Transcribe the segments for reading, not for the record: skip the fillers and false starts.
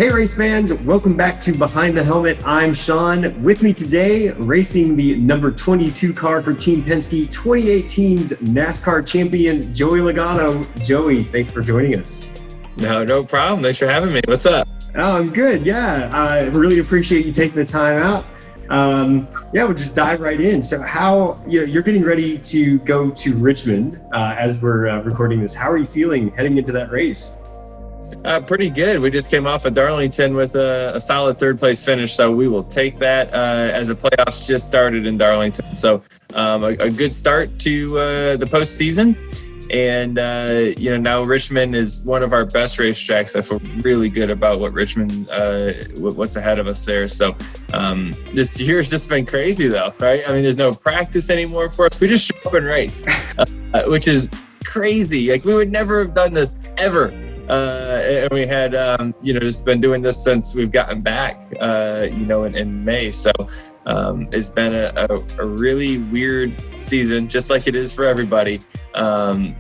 Hey race fans, welcome back to Behind the Helmet. I'm Sean. With me today, racing the number 22 car for Team Penske, 2018's NASCAR champion, Joey Logano. Joey, thanks for joining us. No problem. Thanks for having me. What's up? Oh, I'm good. Yeah, I really appreciate you taking the time out. We'll just dive right in. So you're getting ready to go to Richmond as we're recording this. How are you feeling heading into that race? Pretty good. We just came off of Darlington with a solid third place finish, so we will take that as the playoffs just started in Darlington. So a good start to the postseason. And, now Richmond is one of our best racetracks. I feel really good about what Richmond, what's ahead of us there. So this year's just been crazy, though, right? I mean, there's no practice anymore for us. We just show up and race, which is crazy. Like, we would never have done this ever. And we had, just been doing this since we've gotten back, in May. So it's been a really weird season, just like it is for everybody. The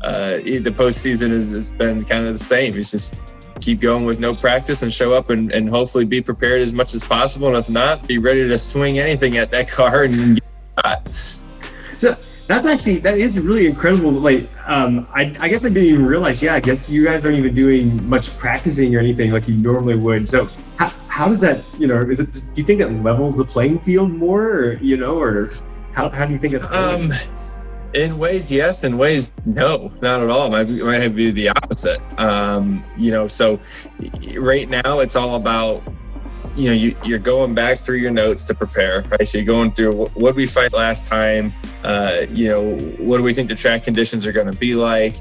postseason has been kind of the same. It's just keep going with no practice and show up and hopefully be prepared as much as possible. And if not, be ready to swing anything at that car and get shot. So that is really incredible. Like, I guess I didn't even realize. Yeah, I guess you guys aren't even doing much practicing or anything like you normally would. So how does that, do you think that levels the playing field more, or how do you think that's going? In ways, yes. In ways, no, not at all. Might be the opposite. So right now it's all about, you're going back through your notes to prepare, right? So you're going through what did we fight last time? What do we think the track conditions are going to be like?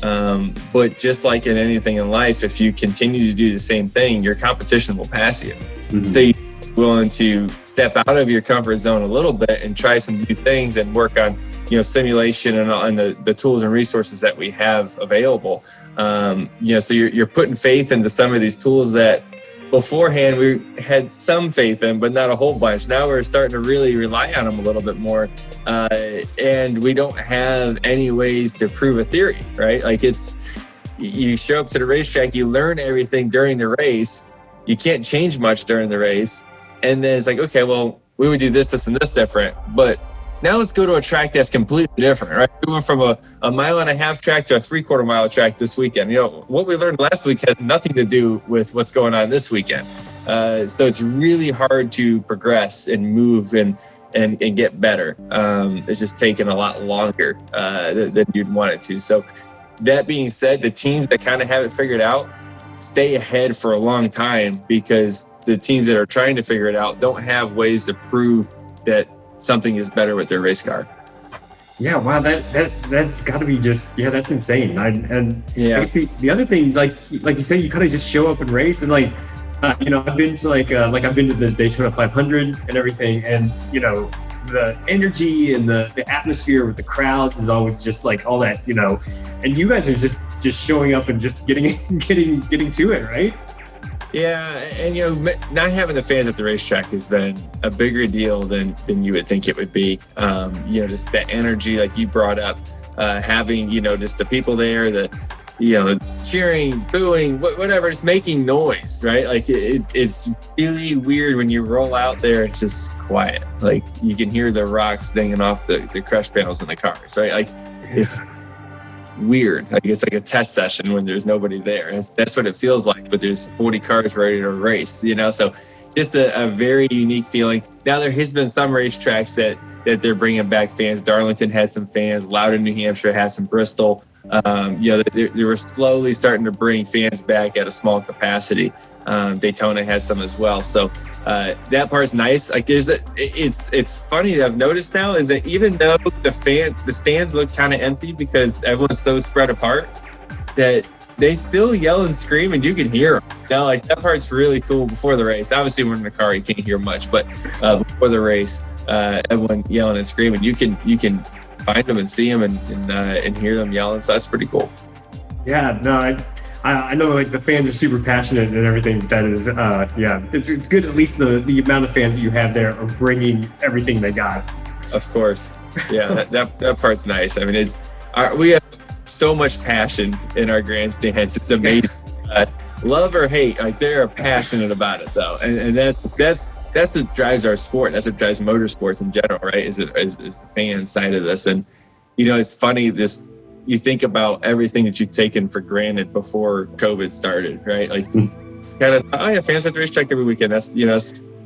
But just like in anything in life, if you continue to do the same thing, your competition will pass you. Mm-hmm. So you're willing to step out of your comfort zone a little bit and try some new things and work on, simulation and the tools and resources that we have available. So you're putting faith into some of these tools that beforehand we had some faith in, but not a whole bunch. Now we're starting to really rely on them a little bit more. And we don't have any ways to prove a theory, right? Like, you show up to the racetrack, you learn everything during the race. You can't change much during the race. And then it's like, okay, well, we would do this, and this different. But now let's go to a track that's completely different, right? We went from a 1.5 mile track to a 3/4 mile track this weekend. What we learned last week has nothing to do with what's going on this weekend. So it's really hard to progress and move and get better. It's just taking a lot longer than you'd want it to. So that being said, the teams that kind of have it figured out stay ahead for a long time, because the teams that are trying to figure it out don't have ways to prove that something is better with their race car. Yeah, wow, that's got to be that's insane. The other thing, like you say, you kind of just show up and race, and I've been to I've been to the Daytona 500 and everything, and the energy and the atmosphere with the crowds is always just like all that, and you guys are just showing up and just getting to it, right? Yeah, and not having the fans at the racetrack has been a bigger deal than you would think it would be. Just the energy, like you brought up, having just the people there, the cheering, booing, whatever, just making noise, right? Like it's really weird when you roll out there. It's just quiet. Like you can hear the rocks dinging off the crush panels in the cars, right? Like it's weird. Like it's like a test session when there's nobody there. And that's what it feels like, but there's 40 cars ready to race, so just a very unique feeling. Now there has been some racetracks that they're bringing back fans. Darlington had some fans, Loudon, New Hampshire has some, Bristol. They were slowly starting to bring fans back at a small capacity. Daytona has some as well. So that part's nice. Like it's funny that I've noticed now is that even though the stands look kind of empty because everyone's so spread apart, that they still yell and scream and you can hear them. Now, like that part's really cool before the race. Obviously, when we're in the car, you can't hear much, but before the race, everyone yelling and screaming, you can find them and see them and hear them yelling. So that's pretty cool. Yeah, no, I know like the fans are super passionate and everything. That is, it's good. At least the amount of fans that you have there are bringing everything they got. Of course, yeah, that part's nice. I mean, we have so much passion in our grandstands. It's amazing. love or hate, like they're passionate about it though. And that's what drives our sport. That's what drives motorsports in general, right? Is the fan side of this. And, it's funny, you think about everything that you've taken for granted before COVID started, right? Like kind of, oh yeah, fans at the racetrack every weekend. That's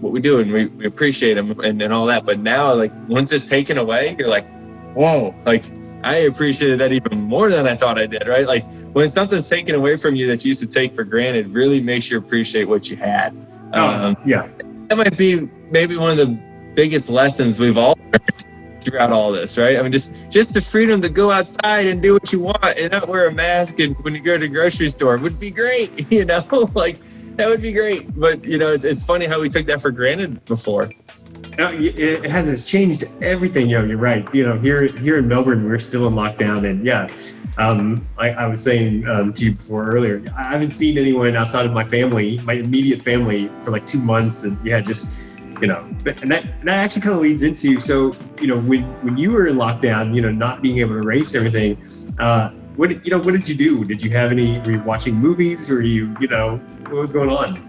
what we do, and we appreciate them and all that. But now, like, once it's taken away, you're like, whoa, like I appreciated that even more than I thought I did, right? Like when something's taken away from you that you used to take for granted, really makes you appreciate what you had. That might be maybe one of the biggest lessons we've all learned throughout all this, right? I mean, just the freedom to go outside and do what you want and not wear a mask, and when you go to the grocery store would be great, like that would be great. But it's funny how we took that for granted before. It has. It's changed everything. You're right. Here in Melbourne, we're still in lockdown, and I was saying to you before earlier, I haven't seen anyone outside of my family, my immediate family, for like 2 months, and and that actually kind of leads into, so when you were in lockdown, not being able to race and everything, what did you do? Did you have any? Were you watching movies, or what was going on?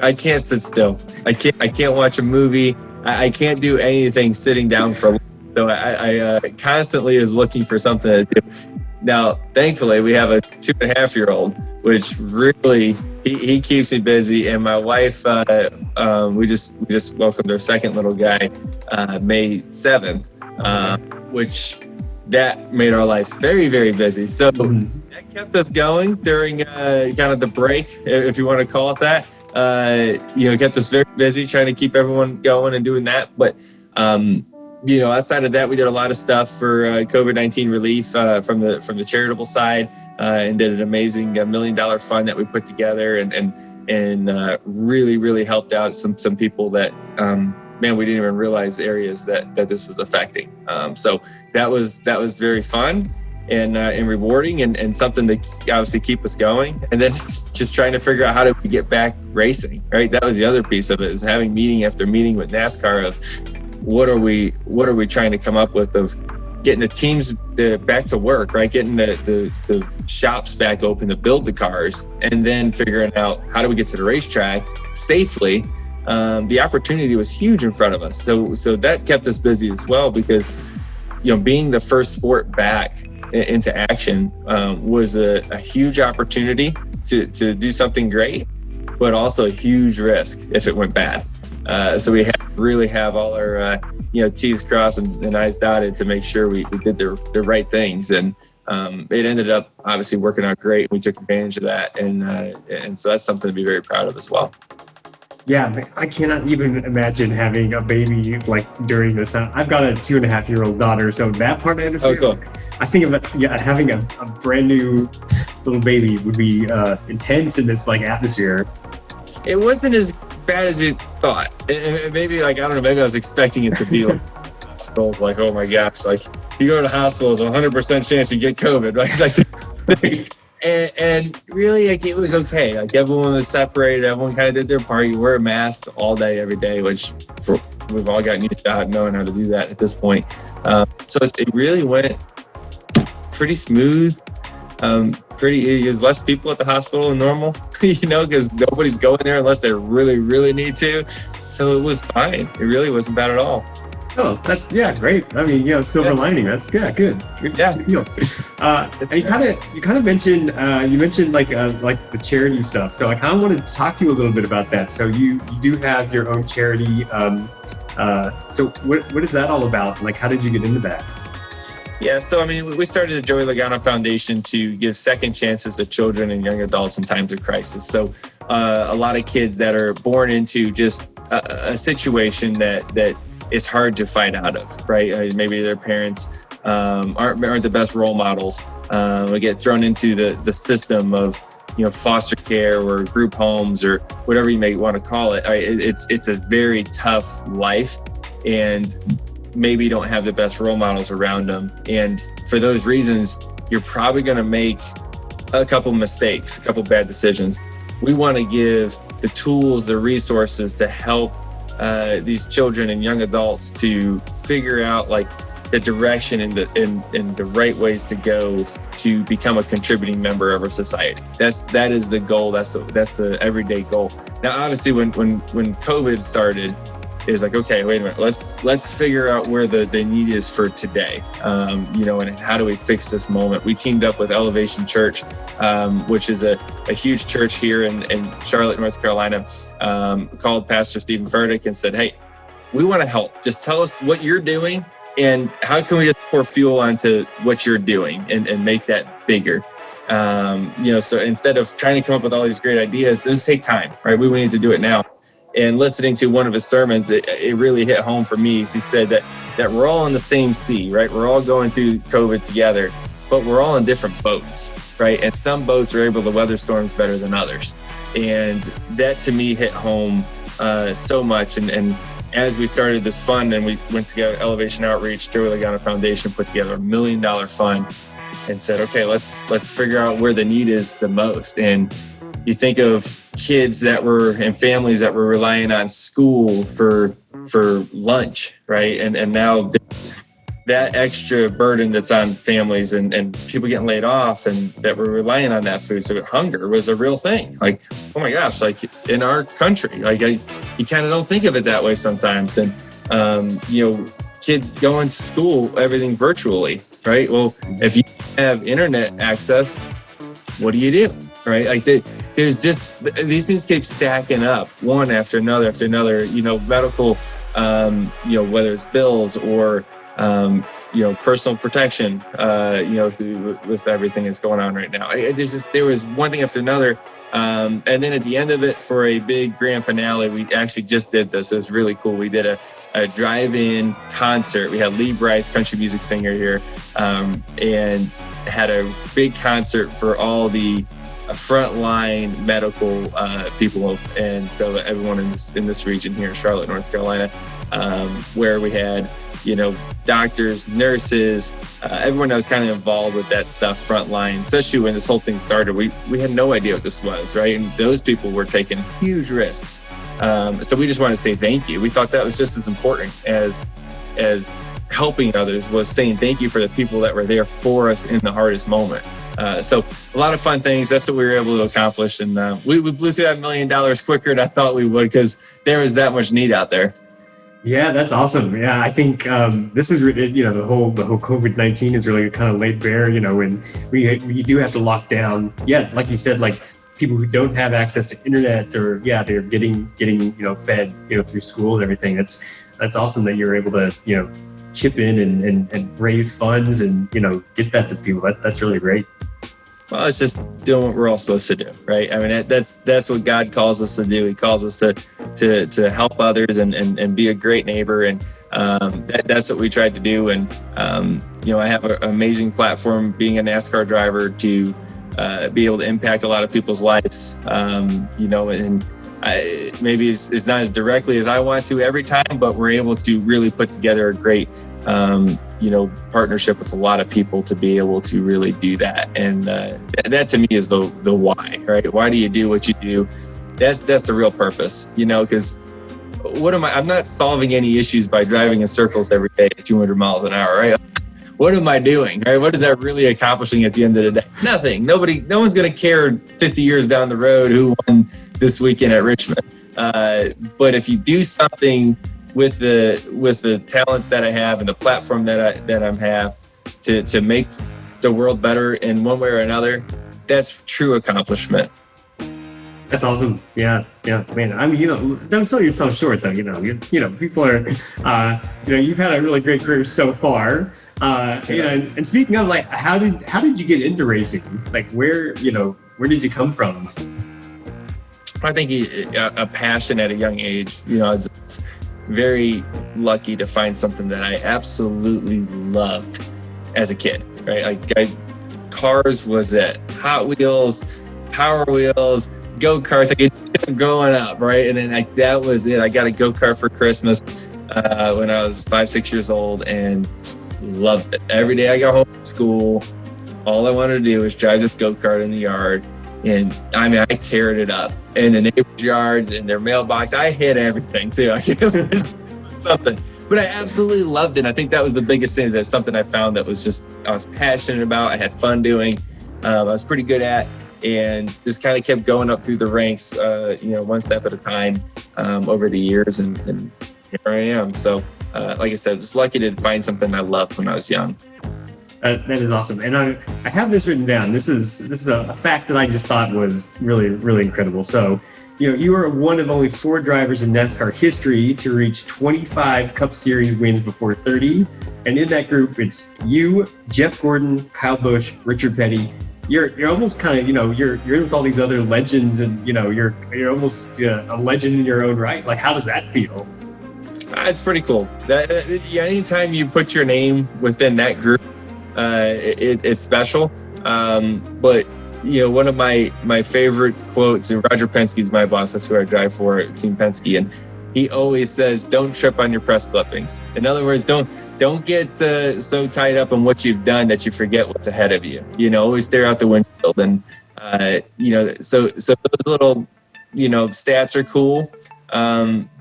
I can't sit still. I can't watch a movie. I can't do anything sitting down for long. So I constantly is looking for something to do. Now, thankfully, we have a 2.5-year-old, which really he keeps me busy. And my wife, we just welcomed our second little guy, May 7th, which that made our lives very, very busy. So that kept us going during kind of the break, if you want to call it that. Kept us very busy trying to keep everyone going and doing that. But, outside of that, we did a lot of stuff for COVID-19 relief from the charitable side, and did an amazing $1 million fund that we put together, and really, really helped out some people that, we didn't even realize areas that this was affecting. So that was very fun and rewarding, and something to obviously keep us going. And then just trying to figure out how do we get back racing, right? That was the other piece of it, is having meeting after meeting with NASCAR of what are we trying to come up with of getting the teams back to work, right? Getting the shops back open to build the cars, and then figuring out how do we get to the racetrack safely. The opportunity was huge in front of us. So that kept us busy as well, because, being the first sport back into action was a huge opportunity to do something great, but also a huge risk if it went bad. So we had to really have all our T's crossed and I's dotted to make sure we did the right things. And it ended up obviously working out great. We took advantage of that, and so that's something to be very proud of as well. Yeah, I cannot even imagine having a baby like during this. I've got a 2.5-year-old daughter, so that part I understand. Oh, cool. I think of having a brand new little baby would be intense in this like atmosphere. It wasn't as bad as you thought. Maybe maybe I was expecting it to be like hospitals, like, oh my gosh, like you go to the hospital, there's a 100% chance you get COVID, right? Like, and really, like, it was okay. Like, everyone was separated. Everyone kind of did their part. You wear a mask all day, every day, which we've all gotten used to knowing how to do that at this point. So it really went pretty smooth. There's less people at the hospital than normal, because nobody's going there unless they really, really need to. So it was fine. It really wasn't bad at all. Oh, that's great. I mean, silver lining. That's good. Yeah. And you kind of mentioned like the charity stuff. So I kind of wanted to talk to you a little bit about that. So you do have your own charity. So what is that all about? Like, how did you get into that? Yeah, so I mean, we started the Joey Logano Foundation to give second chances to children and young adults in times of crisis. So a lot of kids that are born into just a situation that is hard to fight out of, right? Maybe their parents aren't the best role models. We get thrown into the system of foster care or group homes or whatever you may want to call it. It's a very tough life, and maybe don't have the best role models around them. And for those reasons, you're probably going to make a couple mistakes, a couple bad decisions. We want to give the tools, the resources to help these children and young adults to figure out, like, the direction and the right ways to go to become a contributing member of our society. That is the goal. That's the everyday goal. Now, obviously, when COVID started, is like, okay, wait a minute, let's figure out where the need is for today, and how do we fix this moment. We teamed up with Elevation Church, which is a huge church here in Charlotte, North Carolina, called Pastor Stephen Furtick and said, hey, we want to help. Just tell us what you're doing and how can we just pour fuel onto what you're doing and make that bigger. So instead of trying to come up with all these great ideas, those take time, right? We need to do it now. And listening to one of his sermons, it really hit home for me. He said that we're all in the same sea, right? We're all going through COVID together, but we're all in different boats, right? And some boats are able to weather storms better than others. And that to me hit home so much. And as we started this fund and we went together, Elevation Outreach, Joey Logano Foundation put together $1 million fund and said, okay, let's figure out where the need is the most. And you think of kids and families that were relying on school for lunch, right? And now that extra burden that's on families and people getting laid off and that were relying on that food. So hunger was a real thing. Like, oh my gosh, like in our country, like you kind of don't think of it that way sometimes. And, kids going to school, everything virtually, right? Well, if you have internet access, what do you do, right? Like there's just, these things keep stacking up one after another, medical, whether it's bills or, personal protection, with everything that's going on right now. There was one thing after another. And then at the end of it, for a big grand finale, we actually just did this. It was really cool. We did a drive-in concert. We had Lee Brice, country music singer here, and had a big concert for all the frontline medical people, and so everyone in this region here in Charlotte, North Carolina, where we had doctors, nurses, everyone that was kind of involved with that stuff frontline, especially when this whole thing started. We had no idea what this was, right? And those people were taking huge risks. So we just wanted to say thank you. We thought that was just as important as helping others, was saying thank you for the people that were there for us in the hardest moment. So a lot of fun things. That's what we were able to accomplish. And we blew through that $1 million quicker than I thought we would, because there was that much need out there. Yeah, that's awesome. Yeah, I think this is really, the whole COVID-19 is really kind of laid bare, and we do have to lock down. Yeah, like you said, like people who don't have access to internet, or they're getting fed through school and everything. That's awesome that you're able to chip in and raise funds and get that to people. That's really great. Well, it's just doing what we're all supposed to do, right? I mean, that's what God calls us to do. He calls us to help others and be a great neighbor, and that's what we tried to do. And I have an amazing platform, being a NASCAR driver, to be able to impact a lot of people's lives. Maybe it's not as directly as I want to every time, but we're able to really put together a great partnership with a lot of people to be able to really do that. And that to me is the why, right? Why do you do what you do? That's the real purpose, because I'm not solving any issues by driving in circles every day at 200 miles an hour, right? What am I doing, right? What is that really accomplishing at the end of the day? Nothing. No one's going to care 50 years down the road who won this weekend at Richmond. But if you do something with the talents that I have and the platform that I have to make the world better in one way or another, that's true accomplishment. That's awesome. Yeah, man. I mean, don't sell yourself short though. People are, you've had a really great career so far. And speaking of, like, how did you get into racing? Like, where did you come from? I think a passion at a young age. I was very lucky to find something that I absolutely loved as a kid, right? Like, cars was it. Hot Wheels, Power Wheels, go-karts. I kept growing up, right? And then that was it. I got a go-kart for Christmas when I was 5-6 years old, and loved it. Every day I got home from school, all I wanted to do was drive this go-kart in the yard. And I mean, I teared it up in the neighbor's yards, in their mailbox. I hit everything too. It was something. but I absolutely loved it. I think that was the biggest thing. Is that something I found that was I was passionate about. I had fun doing. I was pretty good at, and just kind of kept going up through the ranks, one step at a time over the years, and here I am. So, like I said, just lucky to find something I loved when I was young. That is awesome. And I have this written down. This is a fact that I just thought was really, really incredible. So, you are one of only 4 drivers in NASCAR history to reach 25 Cup Series wins before 30. And in that group, it's you, Jeff Gordon, Kyle Busch, Richard Petty. You're almost kind of, you're in with all these other legends, and you're almost a legend in your own right. Like, how does that feel? It's pretty cool. Anytime you put your name within that group, it's special. But one of my favorite quotes, and Roger Penske's my boss, that's who I drive for at Team Penske, and he always says, "Don't trip on your press clippings." In other words, don't get so tied up on what you've done that you forget what's ahead of you. Always stare out the windshield, and so those little stats are cool.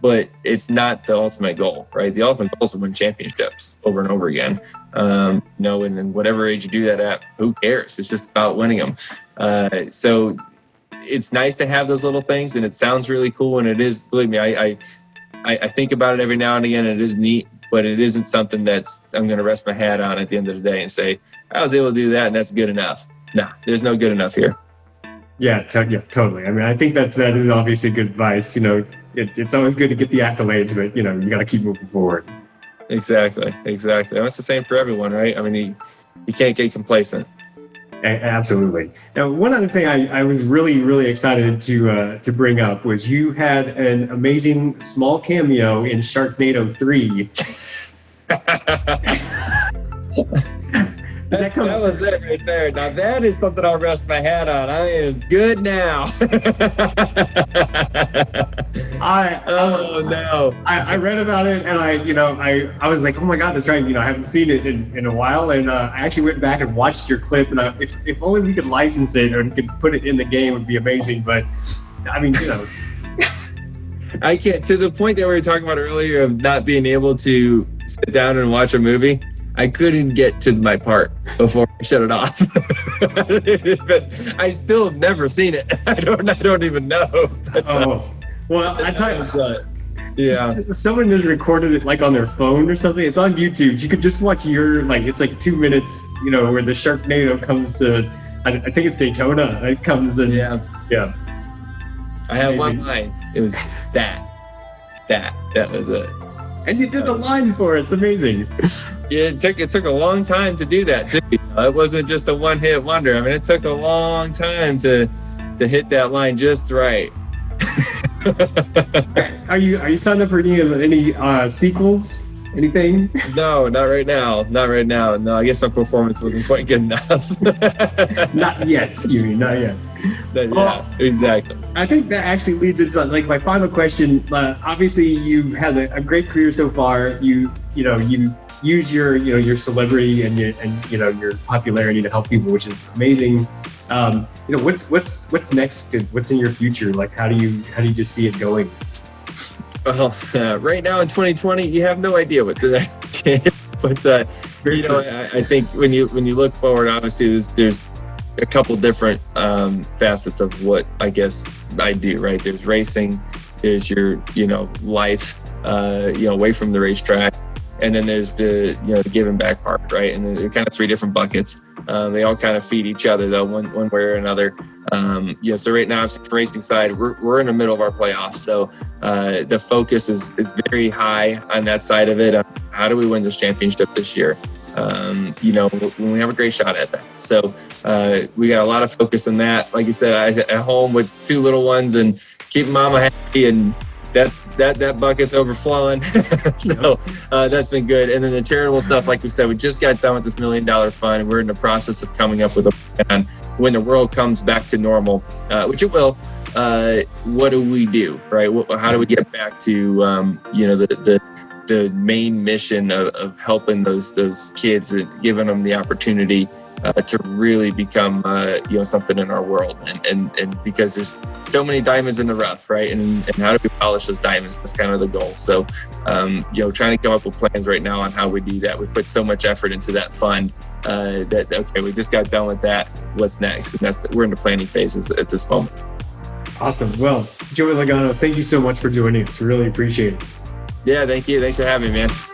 But it's not the ultimate goal, right? The ultimate goal is to win championships over and over again. And in whatever age you do that at, who cares? It's just about winning them. So it's nice to have those little things, and it sounds really cool. And it is, believe me, I think about it every now and again, and it is neat, but it isn't something I'm going to rest my hat on at the end of the day and say, I was able to do that and that's good enough. Nah, there's no good enough here. Yeah, totally. I mean, I think that is obviously good advice. It's always good to get the accolades, but you got to keep moving forward. Exactly. And it's the same for everyone, right? I mean, you can't get complacent. Absolutely. Now, one other thing I was really, really excited to bring up was you had an amazing small cameo in Sharknado 3. That was it right there. Now that is something I'll rest my hat on. I am good now. I read about it, and I was like, oh my God, that's right. I haven't seen it in a while, and I actually went back and watched your clip, and if only we could license it or could put it in the game, it would be amazing. But I mean, I can't, to the point that we were talking about earlier of not being able to sit down and watch a movie. I couldn't get to my part before I shut it off. But I still have never seen it. I don't even know. Well, I tell you, someone has recorded it like on their phone or something. It's on YouTube. You could just watch it's like 2 minutes, where the Sharknado comes to, I think it's Daytona. It comes and yeah. I have one line. It was that was it. And you did the line for it. It's amazing. Yeah, it took a long time to do that too. It wasn't just a one-hit wonder. I mean, it took a long time to hit that line just right. Are you signed up for any sequels? Anything? No, not right now. No, I guess my performance wasn't quite good enough. Not yet, you mean, not yet. Exactly. I think that actually leads into my final question. Obviously, you've had a great career so far. You use your celebrity and your popularity to help people, which is amazing. What's next? What's in your future? Like, how do you just see it going? Well, right now in 2020, you have no idea what the next is. But I think when you look forward, obviously there's a couple different facets of what I guess I do. Right? There's racing, there's your life, away from the racetrack, and then there's the the giving back part, right? And then they're kind of 3 different buckets. They all kind of feed each other though, one way or another. So right now, for the racing side, we're in the middle of our playoffs. So the focus is very high on that side of it. How do we win this championship this year? When we have a great shot at that. So we got a lot of focus on that. Like you said, I at home with 2 little ones and keep mama happy, and that bucket's overflowing. So that's been good. And then the charitable stuff, like we said, we just got done with this $1 million fund. We're in the process of coming up with a plan when the world comes back to normal, which it will. What do we do, right? How do we get back to the main mission of helping those kids and giving them the opportunity to really become something in our world, and because there's so many diamonds in the rough, right? And how do we polish those diamonds? That's kind of the goal. So trying to come up with plans right now on how we do that. We've put so much effort into that fund that okay, we just got done with that. What's next? And we're in the planning phases at this moment. Awesome. Well, Joey Logano, thank you so much for joining us. Really appreciate it. Yeah, thank you. Thanks for having me, man.